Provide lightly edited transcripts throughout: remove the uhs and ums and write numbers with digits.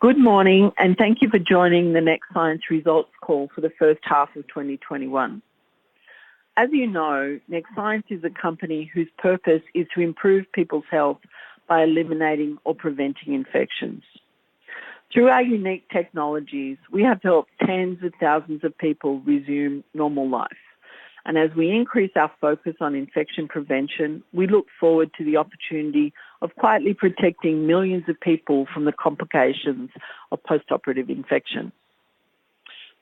Good morning, and thank you for joining the Next Science results call for the first half of 2021. As you know, Next Science is a company whose purpose is to improve people's health by eliminating or preventing infections. Through our unique technologies, we have helped tens of thousands of people resume normal life. And as we increase our focus on infection prevention, we look forward to the opportunity of quietly protecting millions of people from the complications of post-operative infection.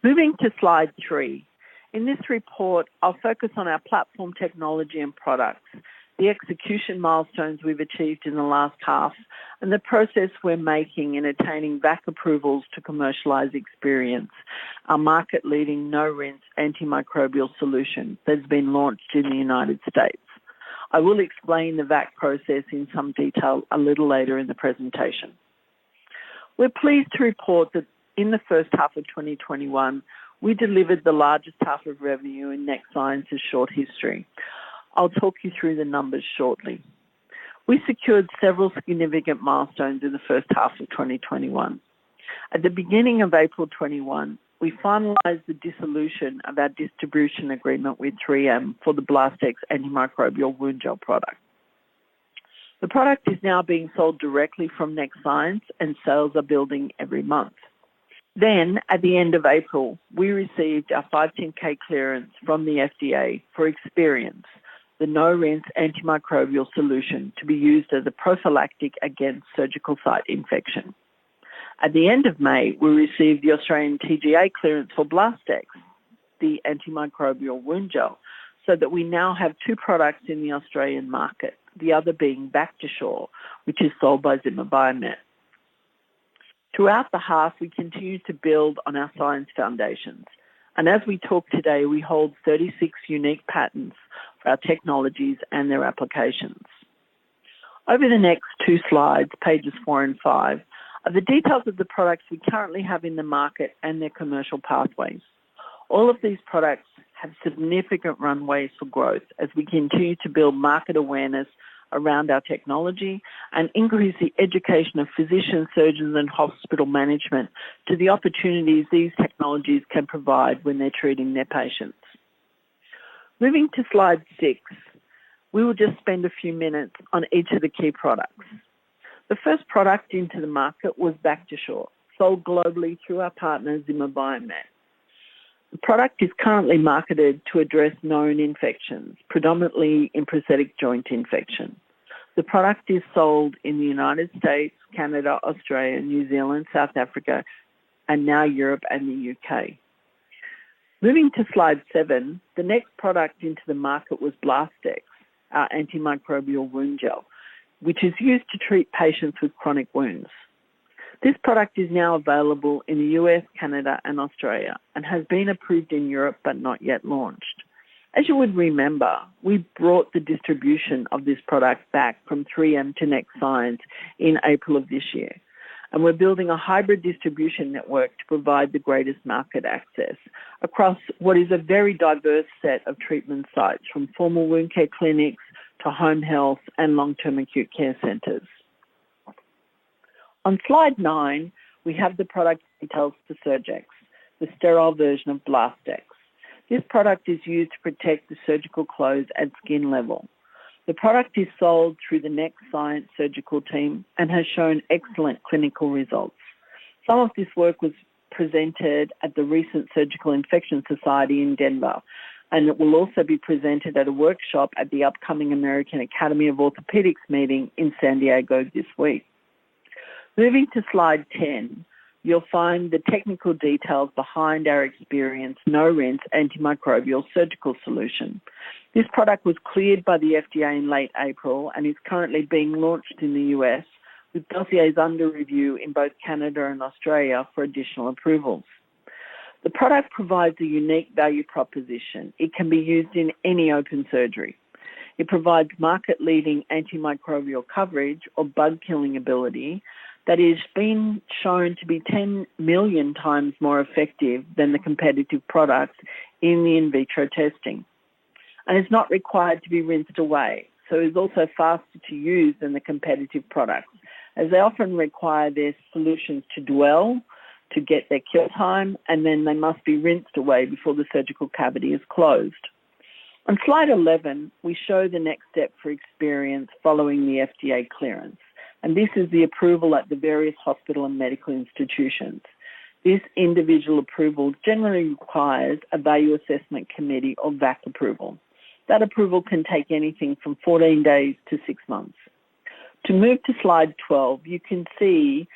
Moving to slide 3. In this report, I'll focus on our platform technology and products, the execution milestones we've achieved in the last half, and the process we're making in attaining Vac Approvals to commercialise Experience, our market-leading NoRinse antimicrobial solution that's been launched in the United States. I will explain the Vac process in some detail a little later in the presentation. We're pleased to report that in the first half of 2021, we delivered the largest half of revenue in Next Science's short history. I'll talk you through the numbers shortly. We secured several significant milestones in the first half of 2021. At the beginning of April 21, we finalised the dissolution of our distribution agreement with 3M for the Blastex antimicrobial wound gel product. The product is now being sold directly from Next Science, and sales are building every month. Then, at the end of April, we received our 510(k) clearance from the FDA for Experience, the NoRinse antimicrobial solution to be used as a prophylactic against surgical site infection. At the end of May, we received the Australian TGA clearance for Blastex, the antimicrobial wound gel, so that we now have two products in the Australian market, the other being Vac, which is sold by Zimmer Biomaterial. Throughout the half, we continue to build on our science foundations. And as we talk today, we hold 36 unique patents for our technologies and their applications. Over the next two slides, pages 4 and 5, are the details of the products we currently have in the market and their commercial pathways. All of these products have significant runways for growth as we continue to build market awareness around our technology and increase the education of physicians, surgeons and hospital management to the opportunities these technologies can provide when they're treating their patients. Moving to slide 6, we will just spend a few minutes on each of the key products. The first product into the market was Vac, sold globally through our partner Zimmer Biomaterial. The product is currently marketed to address known infections, predominantly in prosthetic joint infection. The product is sold in the United States, Canada, Australia, New Zealand, South Africa, and now Europe and the UK. Moving to slide 7, the next product into the market was Blastex, our antimicrobial wound gel, which is used to treat patients with chronic wounds. This product is now available in the US, Canada and Australia and has been approved in Europe but not yet launched. As you would remember, we brought the distribution of this product back from 3M to Next Science in April of this year. And we're building a hybrid distribution network to provide the greatest market access across what is a very diverse set of treatment sites, from formal wound care clinics to home health and long-term acute care centres. On slide 9, we have the product details for Surgex, the sterile version of Blastex. This product is used to protect the surgical clothes at skin level. The product is sold through the Next Science surgical team and has shown excellent clinical results. Some of this work was presented at the recent Surgical Infection Society in Denver, and it will also be presented at a workshop at the upcoming American Academy of Orthopedics meeting in San Diego this week. Moving to slide 10, you'll find the technical details behind our Experience NoRinse antimicrobial surgical solution. This product was cleared by the FDA in late April and is currently being launched in the US, with dossiers under review in both Canada and Australia for additional approvals. The product provides a unique value proposition. It can be used in any open surgery. It provides market-leading antimicrobial coverage or bug-killing ability that is being shown to be 10 million times more effective than the competitive products in the in vitro testing. And it's not required to be rinsed away, so is also faster to use than the competitive products, as they often require their solutions to dwell, to get their kill time, and then they must be rinsed away before the surgical cavity is closed. On slide 11, we show the next step for Experience following the FDA clearance, and this is the approval at the various hospital and medical institutions. This individual approval generally requires a Value Assessment Committee or VAC approval. That approval can take anything from 14 days to 6 months. To move to slide 12, you can see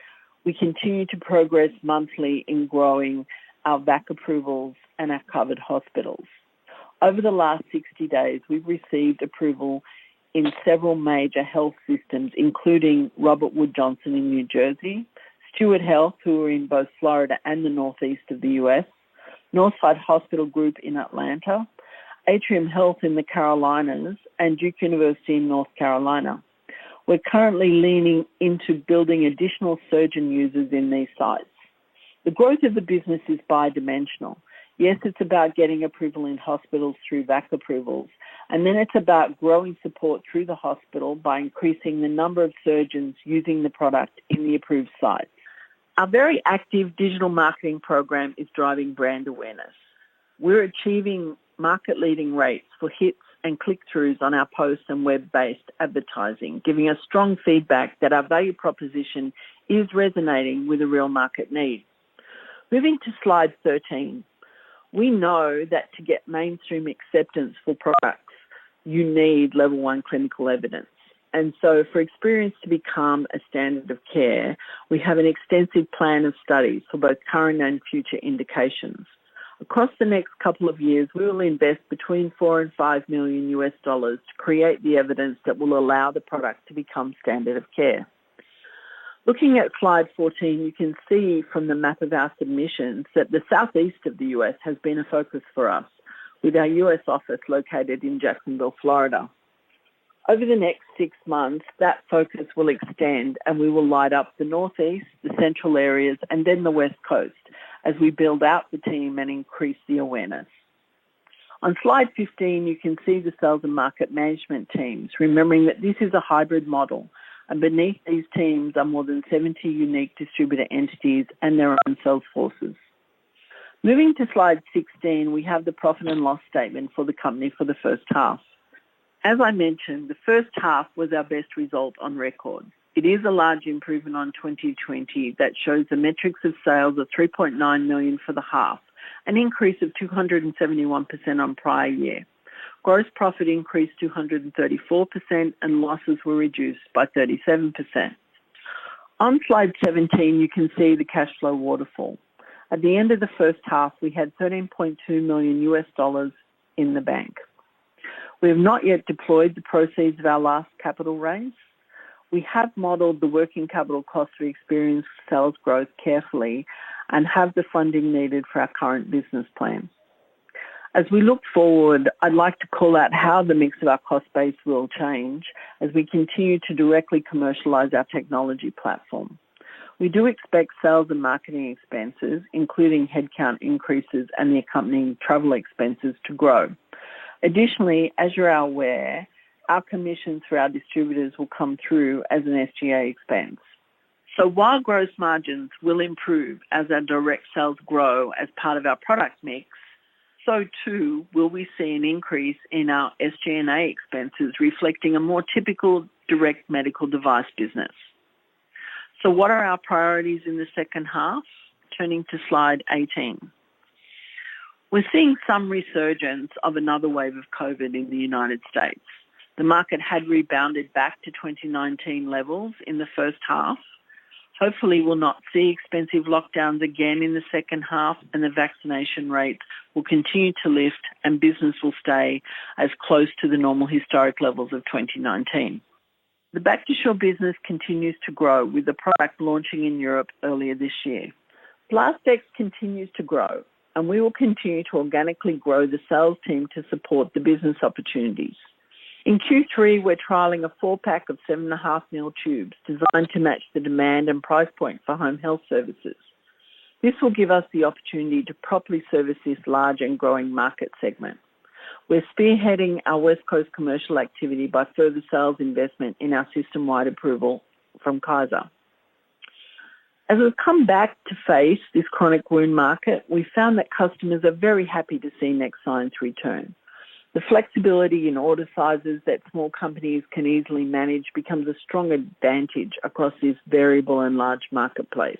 we continue to progress monthly in growing our VAC approvals and our covered hospitals. Over the last 60 days, we've received approval in several major health systems, including Robert Wood Johnson in New Jersey, Steward Health, who are in both Florida and the northeast of the US, Northside Hospital Group in Atlanta, Atrium Health in the Carolinas, and Duke University in North Carolina. We're currently leaning into building additional surgeon users in these sites. The growth of the business is bidimensional. Yes, it's about getting approval in hospitals through VAC approvals, and then it's about growing support through the hospital by increasing the number of surgeons using the product in the approved sites. Our very active digital marketing program is driving brand awareness. We're achieving market-leading rates for hits and click-throughs on our posts and web-based advertising, giving us strong feedback that our value proposition is resonating with a real market need. Moving to slide 13, we know that to get mainstream acceptance for products, you need level 1 clinical evidence. And so for Experience to become a standard of care, we have an extensive plan of studies for both current and future indications. Across the next couple of years, we will invest between $4 and $5 million US to create the evidence that will allow the product to become standard of care. Looking at slide 14, you can see from the map of our submissions that the southeast of the US has been a focus for us, with our US office located in Jacksonville, Florida. Over the next 6 months, that focus will extend and we will light up the northeast, the central areas, and then the west coast as we build out the team and increase the awareness. On slide 15, you can see the sales and market management teams, remembering that this is a hybrid model, and beneath these teams are more than 70 unique distributor entities and their own sales forces. Moving to slide 16, we have the profit and loss statement for the company for the first half. As I mentioned, the first half was our best result on record. It is a large improvement on 2020 that shows the metrics of sales of $3.9 million for the half, an increase of 271% on prior year. Gross profit increased 234% and losses were reduced by 37%. On slide 17, you can see the cash flow waterfall. At the end of the first half, we had $13.2 million US in the bank. We have not yet deployed the proceeds of our last capital raise. We have modelled the working capital cost for Experience sales growth carefully and have the funding needed for our current business plan. As we look forward, I'd like to call out how the mix of our cost base will change as we continue to directly commercialise our technology platform. We do expect sales and marketing expenses, including headcount increases and the accompanying travel expenses, to grow. Additionally, as you're aware, our commissions for our distributors will come through as an SG&A expense. So while gross margins will improve as our direct sales grow as part of our product mix, so too will we see an increase in our SG&A expenses reflecting a more typical direct medical device business. So what are our priorities in the second half? Turning to slide 18. We're seeing some resurgence of another wave of COVID in the United States. The market had rebounded back to 2019 levels in the first half. Hopefully we'll not see expensive lockdowns again in the second half and the vaccination rates will continue to lift and business will stay as close to the normal historic levels of 2019. The Back to Shore business continues to grow with the product launching in Europe earlier this year. Blastex continues to grow and we will continue to organically grow the sales team to support the business opportunities. In Q3, we're trialling a 4-pack of 7.5 ml tubes designed to match the demand and price point for home health services. This will give us the opportunity to properly service this large and growing market segment. We're spearheading our West Coast commercial activity by further sales investment in our system-wide approval from Kaiser. As we've come back to face this chronic wound market, we found that customers are very happy to see Next Science return. The flexibility in order sizes that small companies can easily manage becomes a strong advantage across this variable and large marketplace.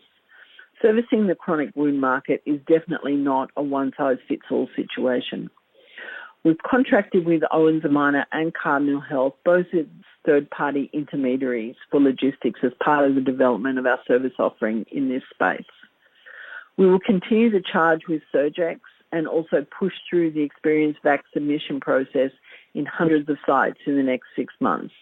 Servicing the chronic wound market is definitely not a one-size-fits-all situation. We've contracted with Owens & Minor and Cardinal Health, both as third-party intermediaries for logistics as part of the development of our service offering in this space. We will continue to charge with Surgex and also push through the experienced Vac submission process in hundreds of sites in the next 6 months.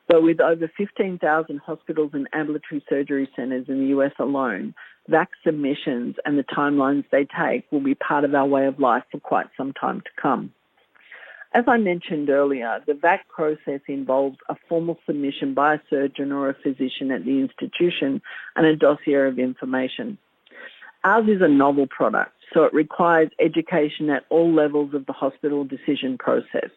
But with over 15,000 hospitals and ambulatory surgery centres in the US alone, Vac submissions and the timelines they take will be part of our way of life for quite some time to come. As I mentioned earlier, the Vac process involves a formal submission by a surgeon or a physician at the institution and a dossier of information. Ours is a novel product, so it requires education at all levels of the hospital decision process.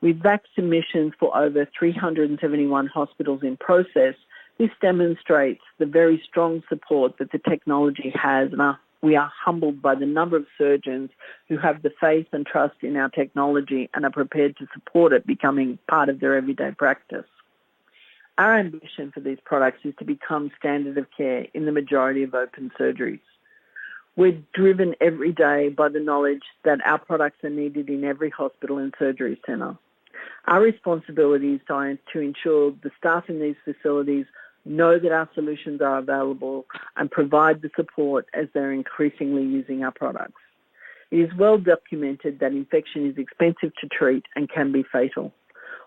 With Vac submissions for over 371 hospitals in process, this demonstrates the very strong support that the technology has, and we are humbled by the number of surgeons who have the faith and trust in our technology and are prepared to support it becoming part of their everyday practice. Our ambition for these products is to become standard of care in the majority of open surgeries. We're driven every day by the knowledge that our products are needed in every hospital and surgery centre. Our responsibility is to ensure the staff in these facilities know that our solutions are available and provide the support as they're increasingly using our products. It is well documented that infection is expensive to treat and can be fatal.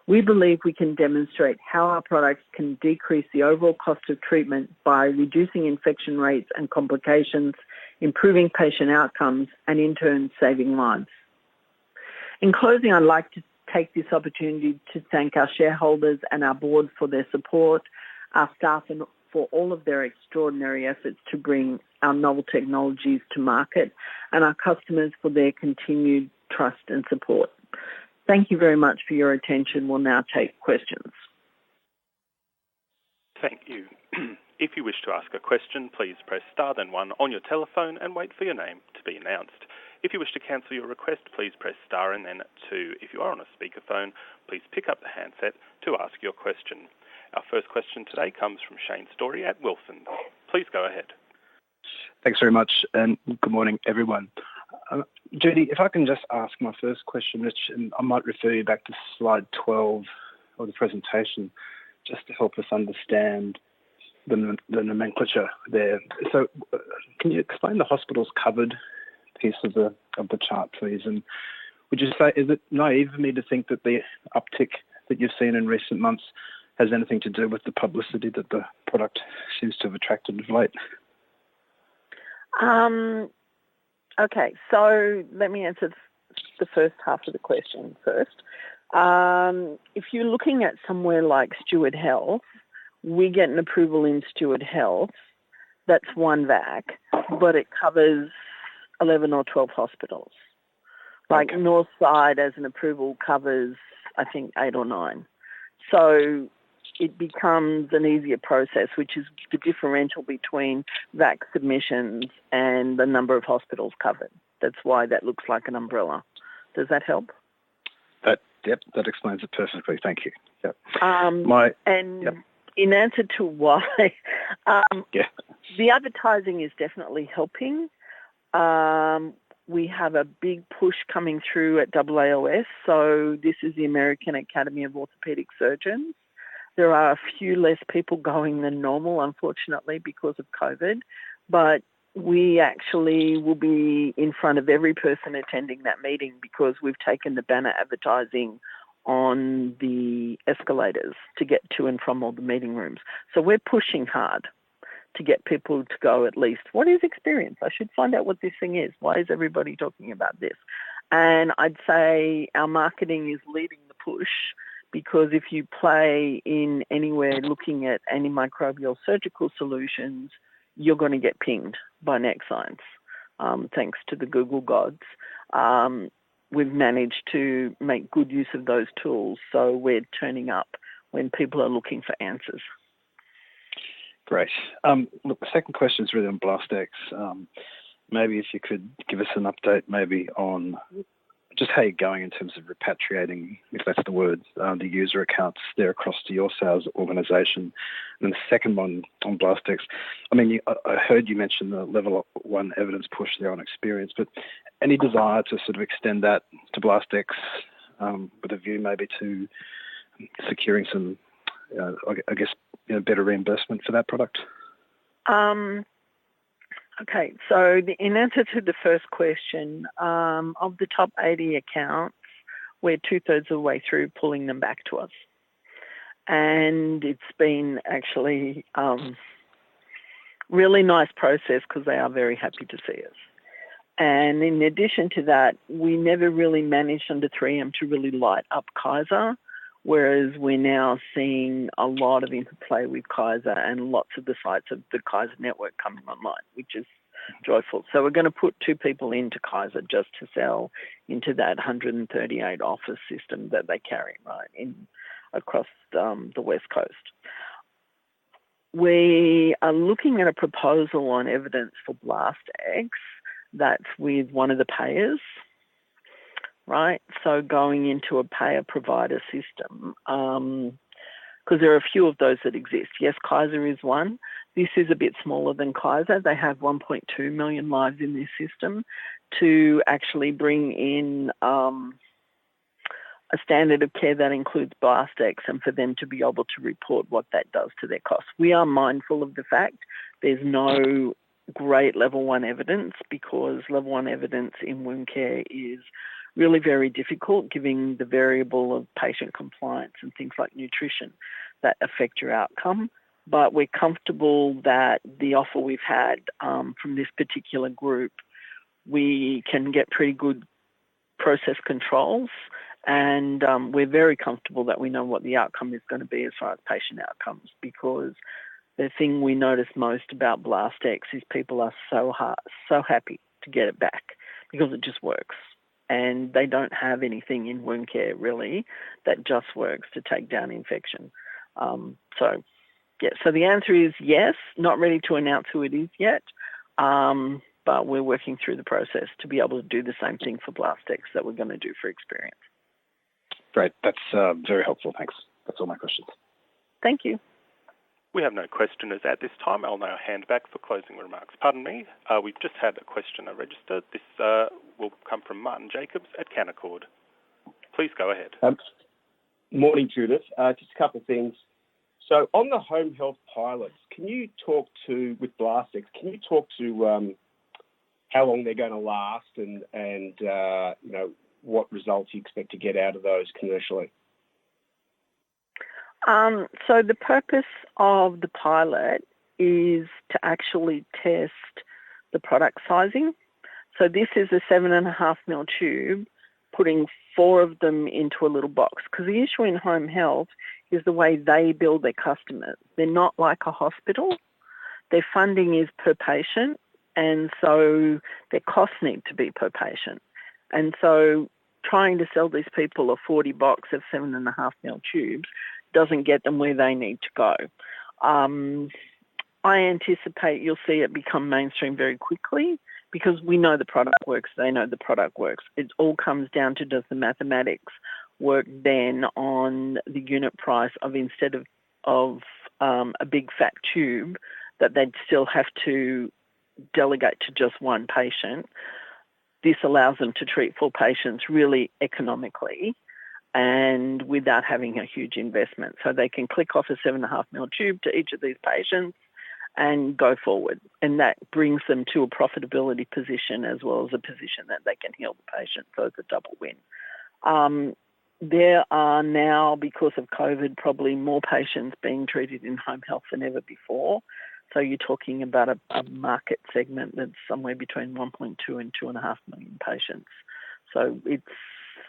We believe we can demonstrate how our products can decrease the overall cost of treatment by reducing infection rates and complications, improving patient outcomes, and in turn saving lives. In closing, I'd like to take this opportunity to thank our shareholders and our board for their support, our staff and for all of their extraordinary efforts to bring our novel technologies to market, and our customers for their continued trust and support. Thank you very much for your attention. We'll now take questions. Thank you. If you wish to ask a question, please press star then 1 on your telephone and wait for your name to be announced. If you wish to cancel your request, please press star and then 2. If you are on a speakerphone, please pick up the handset to ask your question. Our first question today comes from Shane Storey at Wilsons. Please go ahead. Thanks very much, and good morning, everyone. Judy, if I can just ask my first question, which I might refer you back to slide 12 of the presentation, just to help us understand the nomenclature there. So can you explain the hospital's covered piece of the chart, please? And would you say, is it naive of me to think that the uptick that you've seen in recent months has anything to do with the publicity that the product seems to have attracted of late? Okay, so let me answer the first half of the question first. If you're looking at somewhere like Stewart Health, we get an approval in Stewart Health. That's one VAC, but it covers 11 or 12 hospitals. Like okay. Northside as an approval covers, I think, 8 or 9. So it becomes an easier process, which is the differential between VAC submissions and the number of hospitals covered. That's why that looks like an umbrella. Does that help? Yep, that explains it perfectly. Thank you. Yep. In answer to why, the advertising is definitely helping. We have a big push coming through at AAOS. So this is the American Academy of Orthopaedic Surgeons. There are a few less people going than normal, unfortunately, because of COVID. But we actually will be in front of every person attending that meeting because we've taken the banner advertising on the escalators to get to and from all the meeting rooms. So we're pushing hard to get people to go at least. What is experience? I should find out what this thing is. Why is everybody talking about this? And I'd say our marketing is leading the push because if you play in anywhere looking at antimicrobial surgical solutions, you're going to get pinged by Next Science, thanks to the Google gods. We've managed to make good use of those tools, so we're turning up when people are looking for answers. Great. Look, the second question is really on Blastex. Maybe if you could give us an update maybe on just how you're going in terms of repatriating, if that's the word, the user accounts there across to your sales organisation. And the second one on Blastex, I mean, I heard you mention the level 1 evidence push there on experience, but any desire to sort of extend that to Blastex with a view maybe to securing some, I guess, better reimbursement for that product? Okay, so in answer to the first question, of the top 80 accounts, we're 2/3 of the way through pulling them back to us. And it's been actually really nice process because they are very happy to see us. And in addition to that, we never really managed under 3M to really light up Kaiser, whereas we're now seeing a lot of interplay with Kaiser and lots of the sites of the Kaiser network coming online, which is joyful. So we're going to put 2 people into Kaiser just to sell into that 138 office system that they carry, right, across the West Coast. We are looking at a proposal on evidence for Blastex that's with one of the payers, right? So going into a payer-provider system, because there are a few of those that exist. Yes, Kaiser is one. This is a bit smaller than Kaiser. They have 1.2 million lives in this system. To actually bring in a standard of care that includes Blastex and for them to be able to report what that does to their costs. We are mindful of the fact there's no great level 1 evidence because level 1 evidence in wound care is really very difficult given the variable of patient compliance and things like nutrition that affect your outcome. But we're comfortable that the offer we've had from this particular group, we can get pretty good process controls, and we're very comfortable that we know what the outcome is going to be as far as patient outcomes, because the thing we notice most about Blastex is people are so happy to get it back because it just works. And they don't have anything in wound care, really, that just works to take down infection. So the answer is yes, not ready to announce who it is yet, but we're working through the process to be able to do the same thing for Blastex that we're going to do for experience. Great. That's very helpful. Thanks. That's all my questions. Thank you. We have no questioners at this time. I'll now hand back for closing remarks. Pardon me, we've just had a questioner registered. This will come from Martin Jacobs at Canaccord. Please go ahead. Morning, Judith. Just a couple of things. So on the home health pilots, can you talk to, with Blastex, can you talk to how long they're going to last and what results you expect to get out of those commercially? So the purpose of the pilot is to actually test the product sizing. So this is a 7.5 ml tube, putting 4 of them into a little box. Because the issue in home health is the way they bill their customers. They're not like a hospital. Their funding is per patient, and so their costs need to be per patient. And so trying to sell these people a 40 box of 7.5 ml tubes doesn't get them where they need to go. I anticipate you'll see it become mainstream very quickly because we know the product works, they know the product works. It all comes down to, does the mathematics work then on the unit price of, instead of a big fat tube that they'd still have to delegate to just one patient. This allows them to treat 4 patients really economically and without having a huge investment. So they can click off a 7.5 ml tube to each of these patients and go forward. And that brings them to a profitability position as well as a position that they can heal the patient. So it's a double win. There are now, because of COVID, probably more patients being treated in home health than ever before. So you're talking about a market segment that's somewhere between 1.2 and 2.5 million patients. So it's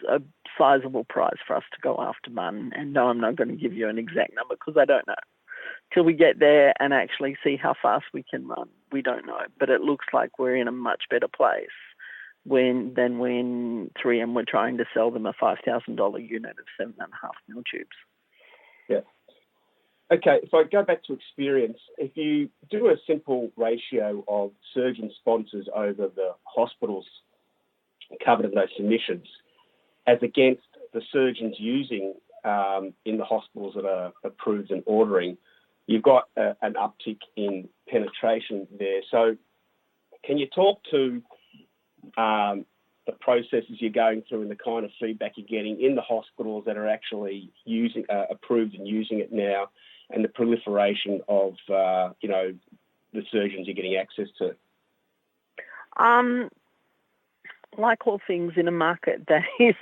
a sizable prize for us to go after, Martin. And no, I'm not going to give you an exact number because I don't know. Till we get there and actually see how fast we can run, we don't know. But it looks like we're in a much better place than when 3M were trying to sell them a $5,000 unit of 7.5 ml tubes. Yeah. Okay, if I go back to experience, if you do a simple ratio of surgeon sponsors over the hospitals covered in those submissions, as against the surgeons using in the hospitals that are approved and ordering, you've got an uptick in penetration there. So can you talk to the processes you're going through and the kind of feedback you're getting in the hospitals that are actually using approved and using it now, and the proliferation of the surgeons you're getting access to? Like all things in a market that is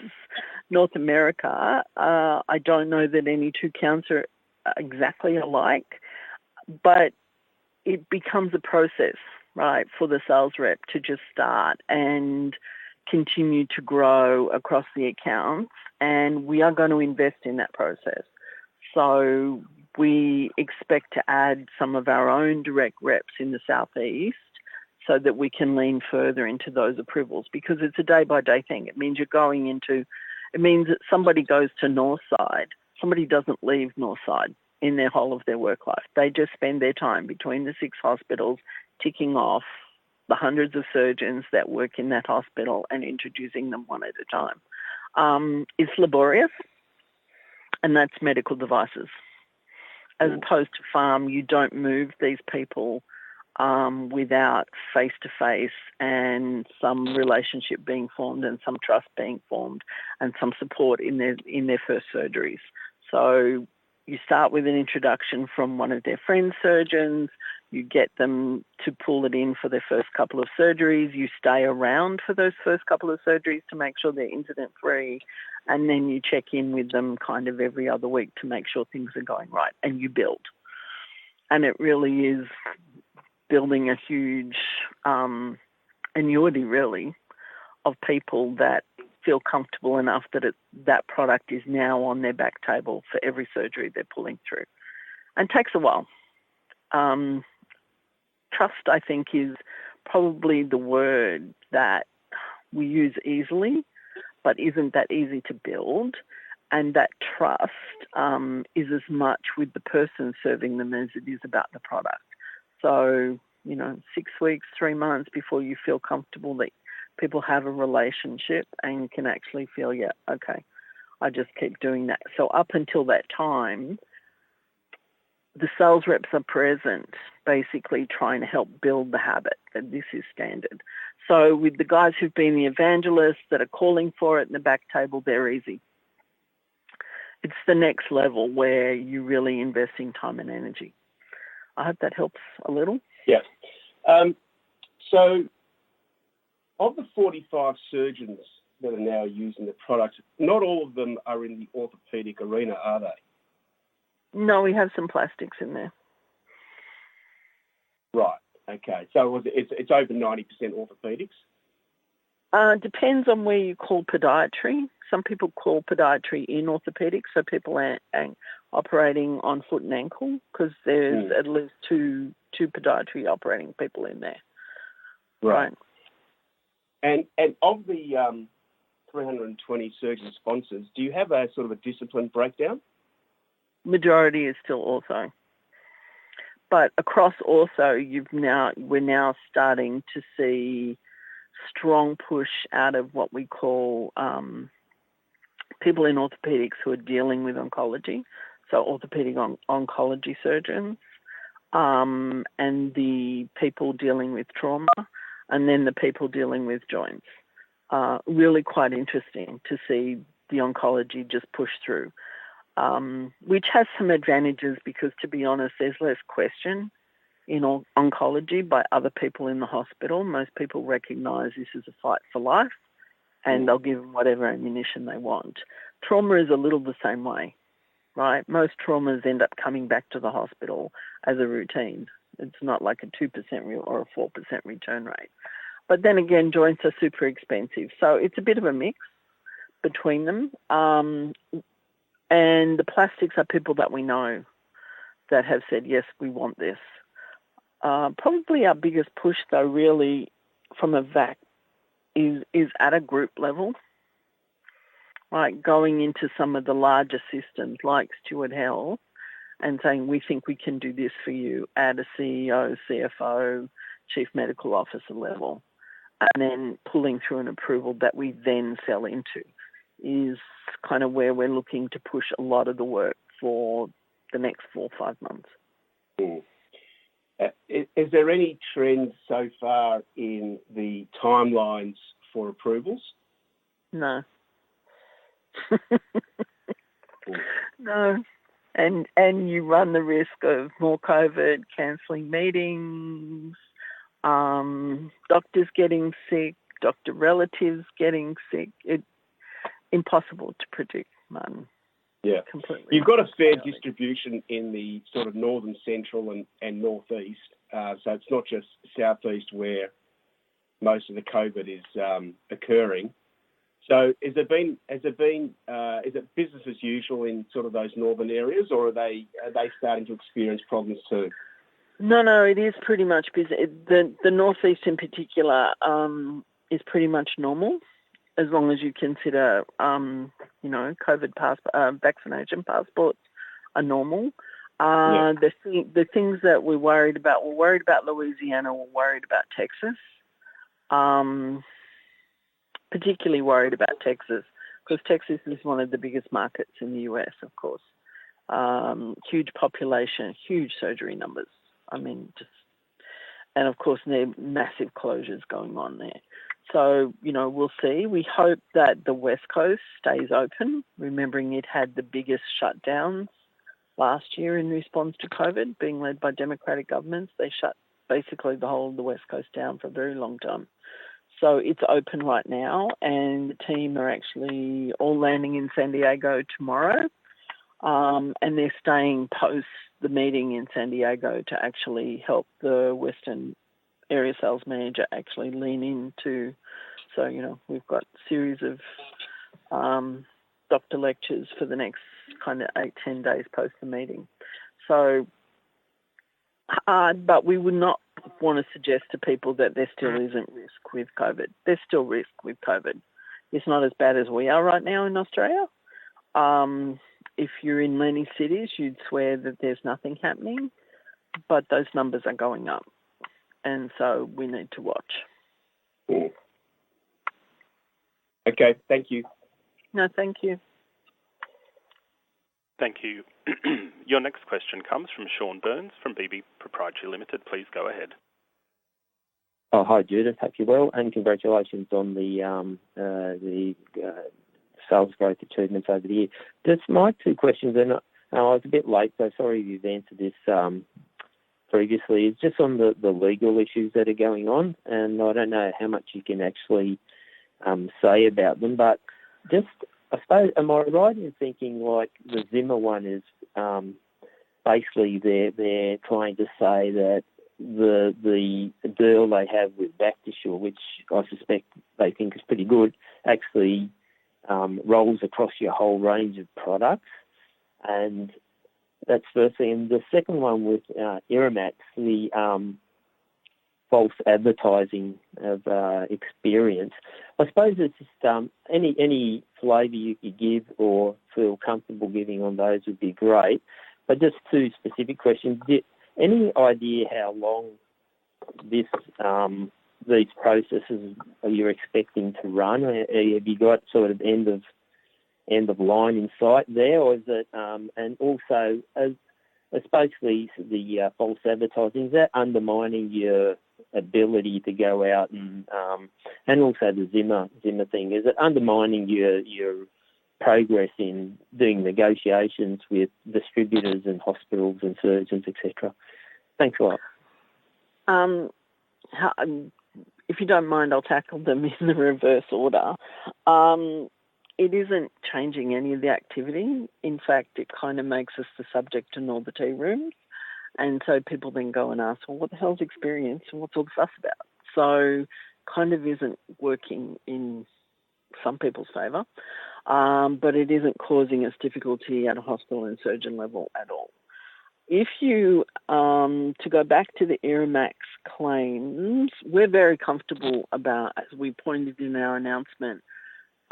North America, I don't know that any two counts are exactly alike, but it becomes a process, right, for the sales rep to just start and continue to grow across the accounts, and we are going to invest in that process. So we expect to add some of our own direct reps in the southeast so that we can lean further into those approvals, because it's a day-by-day thing. It means it means that somebody goes to Northside. Somebody doesn't leave Northside in their whole of their work life. They just spend their time between the 6 hospitals ticking off the hundreds of surgeons that work in that hospital and introducing them one at a time. It's laborious, and that's medical devices. As opposed to farm, you don't move these people without face-to-face and some relationship being formed and some trust being formed and some support in their first surgeries. So you start with an introduction from one of their friend surgeons, you get them to pull it in for their first couple of surgeries, you stay around for those first couple of surgeries to make sure they're incident-free, and then you check in with them kind of every other week to make sure things are going right, and you build. And it really is building a huge annuity, really, of people that feel comfortable enough that that product is now on their back table for every surgery they're pulling through. And it takes a while. Trust, I think, is probably the word that we use easily, but isn't that easy to build. And that trust is as much with the person serving them as it is about the product. So, 6 weeks, 3 months before you feel comfortable that people have a relationship and can actually feel, yeah, okay, I just keep doing that. So up until that time, the sales reps are present, basically trying to help build the habit that this is standard. So with the guys who've been the evangelists that are calling for it in the back table, they're easy. It's the next level where you're really investing time and energy. I hope that helps a little. Yeah. So of the 45 surgeons that are now using the product, not all of them are in the orthopaedic arena, are they? No, we have some plastics in there. Right. Okay. So it's over 90% orthopaedics? Depends on where you call podiatry. Some people call podiatry in orthopaedics, so people are operating on foot and ankle, because there's at least two podiatry operating people in there. Right. And of the 320 surgeon sponsors, do you have a sort of a discipline breakdown? Majority is still ortho. But across ortho, we're now starting to see strong push out of what we call people in orthopedics who are dealing with oncology, so orthopedic oncology surgeons, and the people dealing with trauma, and then the people dealing with joints. Really quite interesting to see the oncology just push through, which has some advantages because, to be honest, there's less question in oncology by other people in the hospital. Most people recognise this is a fight for life, and they'll give them whatever ammunition they want. Trauma is a little the same way, right? Most traumas end up coming back to the hospital as a routine. It's not like a 2% or a 4% return rate. But then again, joints are super expensive. So it's a bit of a mix between them. And the plastics are people that we know that have said, yes, we want this. Probably our biggest push, though, really from a VAC is at a group level, like going into some of the larger systems like Stewart Health and saying, we think we can do this for you at a CEO, CFO, Chief Medical Officer level, and then pulling through an approval that we then sell into is kind of where we're looking to push a lot of the work for the next 4 or 5 months. Mm. Is there any trend so far in the timelines for approvals? No. No. And you run the risk of more COVID, cancelling meetings, doctors getting sick, doctor relatives getting sick. It's impossible to predict, Martin. Yeah. Completely. You've got a fair distribution in the sort of northern, central and northeast. So it's not just southeast where most of the COVID is occurring. So is it business as usual in sort of those northern areas, or are they starting to experience problems too? No, it is pretty much busy. The northeast in particular is pretty much normal, as long as you consider, COVID vaccination passports are normal. The things that we're worried about Louisiana, we're worried about Texas. Particularly worried about Texas, because Texas is one of the biggest markets in the US, of course. Huge population, huge surgery numbers. And of course, there are massive closures going on there. So, we'll see. We hope that the West Coast stays open, remembering it had the biggest shutdowns last year in response to COVID, being led by Democratic governments. They shut basically the whole of the West Coast down for a very long time. So it's open right now, and the team are actually all landing in San Diego tomorrow, and they're staying post the meeting in San Diego to actually help the Western area sales manager actually lean into. So, we've got a series of doctor lectures for the next kind of 8-10 days post the meeting. So, but we would not want to suggest to people that there still isn't risk with COVID. There's still risk with COVID. It's not as bad as we are right now in Australia. If you're in many cities, you'd swear that there's nothing happening, but those numbers are going up. And so we need to watch. Okay, thank you. No, thank you. Thank you. Your next question comes from Sean Burns from BB Proprietary Limited. Please go ahead. Oh, hi, Judith. Hope you're well, and congratulations on the sales growth achievements over the year. Just my 2 questions, and I was a bit late, so sorry if you've answered this previously. It's just on the legal issues that are going on, and I don't know how much you can actually say about them, but just, I suppose, am I right in thinking like the Zimmer one is basically they're trying to say that the deal they have with Vac, which I suspect they think is pretty good, actually rolls across your whole range of products, and that's firstly. And the second one with Iramax, the false advertising of experience. I suppose it's just any flavour you could give or feel comfortable giving on those would be great. But just 2 specific questions. Any idea how long these processes are you expecting to run? Have you got sort of end of line in sight there, or is it? And also, as basically the false advertising, is that undermining your ability to go out and also the Zimmer thing, is it undermining your progress in doing negotiations with distributors and hospitals and surgeons, etc.? Thanks a lot. If you don't mind, I'll tackle them in the reverse order. It isn't changing any of the activity. In fact, it kind of makes us the subject in all the tea rooms. And so people then go and ask, well, what the hell's experience and what's all the fuss about? So kind of isn't working in some people's favour, but it isn't causing us difficulty at a hospital and surgeon level at all. If you, to go back to the Iramax claims, we're very comfortable about, as we pointed in our announcement,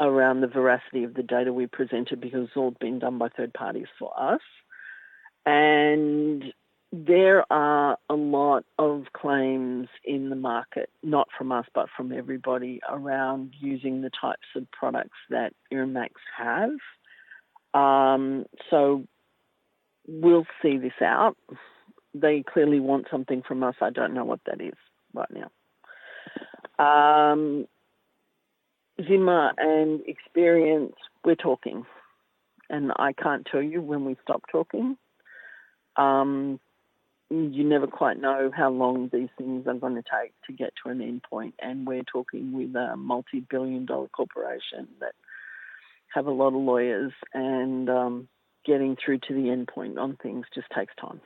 around the veracity of the data we presented, because it's all been done by third parties for us. And there are a lot of claims in the market, not from us, but from everybody, around using the types of products that Irmax have. So we'll see this out. They clearly want something from us. I don't know what that is right now. Zimmer and experience, we're talking. And I can't tell you when we stop talking. You never quite know how long these things are going to take to get to an end point. And we're talking with a multi-billion-dollar corporation that have a lot of lawyers, and getting through to the end point on things just takes time.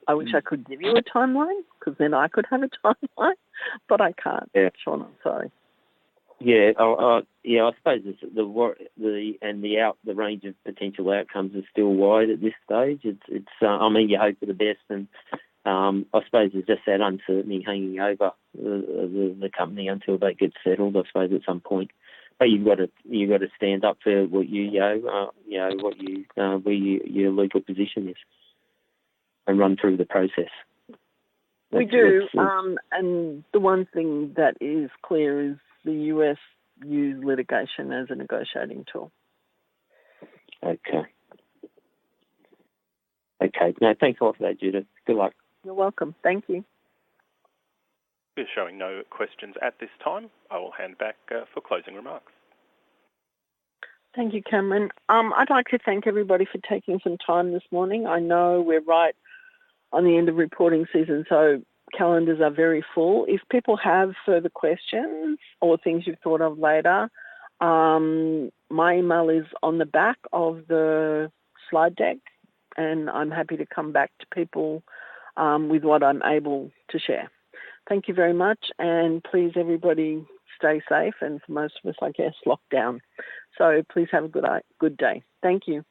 I wish I could give you a timeline, because then I could have a timeline, but I can't. Yeah. Sean, I'm sorry. Yeah, I suppose the range of potential outcomes is still wide at this stage. It's you hope for the best, and I suppose there's just that uncertainty hanging over the company until they get settled, I suppose, at some point. But you've got to stand up for what your legal position is, and run through the process. We do, and the one thing that is clear is the US use litigation as a negotiating tool. Okay. No, thanks a lot for that, Judith. Good luck. You're welcome. Thank you. We're showing no questions at this time. I will hand back for closing remarks. Thank you, Cameron. I'd like to thank everybody for taking some time this morning. I know we're right on the end of reporting season, so calendars are very full. If people have further questions or things you've thought of later, my email is on the back of the slide deck, and I'm happy to come back to people with what I'm able to share. Thank you very much, and please, everybody, stay safe, and for most of us, I guess, locked down. So please have a good day. Thank you.